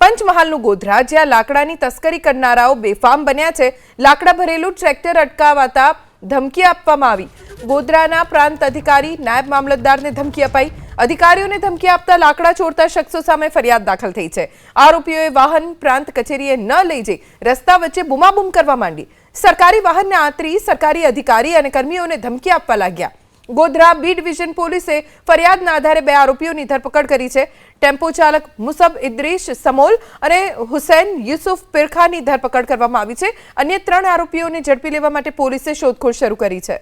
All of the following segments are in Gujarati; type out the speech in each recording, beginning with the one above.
પંચમહાલનું ગોધરા, જ્યાં લાકડાની તસ્કરી કરનારાઓ બેફામ બન્યા છે। લાકડા ભરેલું ટ્રેક્ટર અટકાવતા ધમકી આપવામાં આવી। ગોધરાના પ્રાંત અધિકારી નાયબ મામલતદારને ધમકી અપાઈ। અધિકારીઓને ધમકી આપતા લાકડા ચોરતા શખ્સો સામે ફરિયાદ દાખલ થઈ છે। આરોપીઓએ વાહન પ્રાંત કચેરીએ ન લઈ જઈ રસ્તા વચ્ચે બૂમાબૂમ કરવા માંડી। સરકારી વાહનને આંતરી સરકારી અધિકારી અને કર્મીઓને ધમકી આપવા લાગ્યા। ગોધરા બી ડિવિઝન પોલીસે ફરિયાદના આધારે 2 આરોપીઓની ધરપકડ કરી છે। ટેમ્પો ચાલક મુસબ ઇદ્રીશ સમોલ અને હુસૈન યુસુફ પીરખાની ધરપકડ કરવામાં આવી છે। અન્ય 3 આરોપીઓને ઝડપી લેવા માટે પોલીસે શોધખોળ શરૂ કરી છે।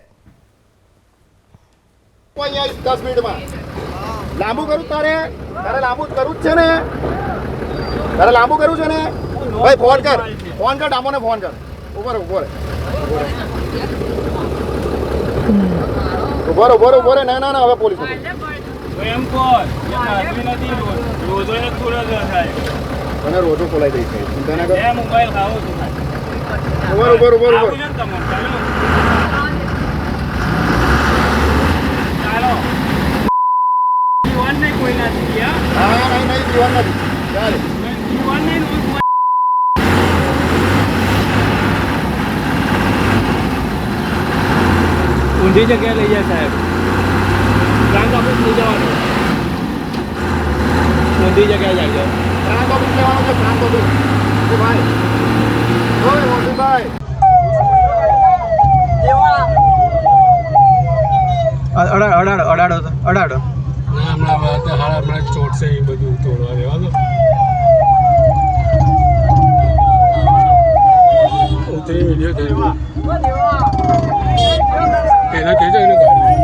લાંબુ કરું તારે લાંબુ કરું છે ને ભાઈ ફોન કર ડામોને ફોન કર ઉભો રે ના હવે પોલીસ એમ કોણ નથી રોજો એક થોડો થાય મને રોજો ખોલાઈ દઈ છે ચિંતા ના કર એ મોબાઈલ ખાવો છું ઉભો ચાલો જીવન નહીં કોઈ નથી ગયા નહીં જીવન નથી ચાલે જીવન નહીં ઊંધી જગ્યાએ લઈ જાય સાહેબ પ્રાંત ઓફિસ લઈ જવાનું ઊંધી જગ્યાએ જાય પ્રાંત ઓફિસ લેવાનું છે પ્રાંત ઓફિસ ભાઈ અડાડો હમણાં ચોટશે એ બધું તોડવા દેવા દો ઉતરી વિડીયો થઈ એના કહેજો એને ગાડી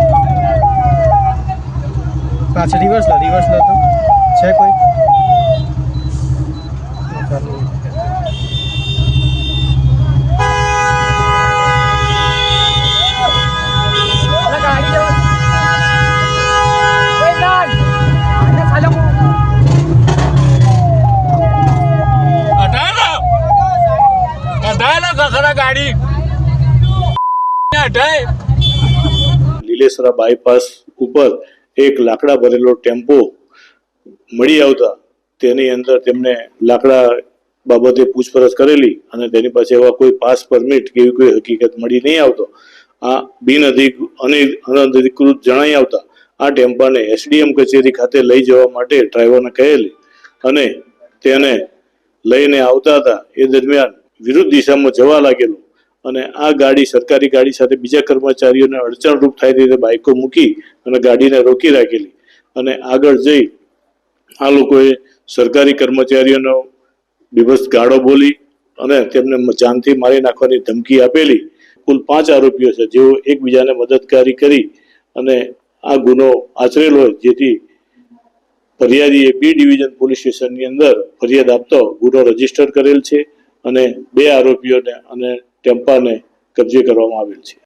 પાછળ રિવર્સ લો તો છે કોઈ ગાડી લીલેસરા બાયપાસ ઉપર એક લાકડા ભરેલો ટેમ્પો મળી આવતા તેની અંદર તેમને લાકડા બાબતે પૂછપરછ કરેલી અને તેની પાસે એવા કોઈ પાસ પરમિટ કે એવી કોઈ હકીકત મળી નહીં આવતો આ અનધિકૃત જણાઈ આવતા આ ટેમ્પાને એસડીએમ કચેરી ખાતે લઈ જવા માટે ડ્રાઈવરને કહેલી અને તેને લઈને આવતા હતા એ દરમિયાન વિરુદ્ધ દિશામાં જવા લાગેલું અને આ ગાડી સરકારી ગાડી સાથે બીજા કર્મચારીઓને અડચણરૂપ થાય તે બાઇકો મૂકી અને ગાડીને રોકી રાખેલી અને આગળ જઈ આ લોકોએ સરકારી કર્મચારીઓનો બીભત્સ ગાળો બોલી અને તેમને જાનથી મારી નાખવાની ધમકી આપેલી। કુલ 5 આરોપીઓ છે જેઓ એકબીજાને મદદગારી કરી અને આ ગુનો આચરેલો હોય જેથી ફરિયાદીએ બી ડિવિઝન પોલીસ સ્ટેશનની અંદર ફરિયાદ આપતો ગુનો રજીસ્ટર કરેલ છે અને 2 આરોપીઓને અને ટેમ્પાને કબજે કરવામાં આવેલ છે।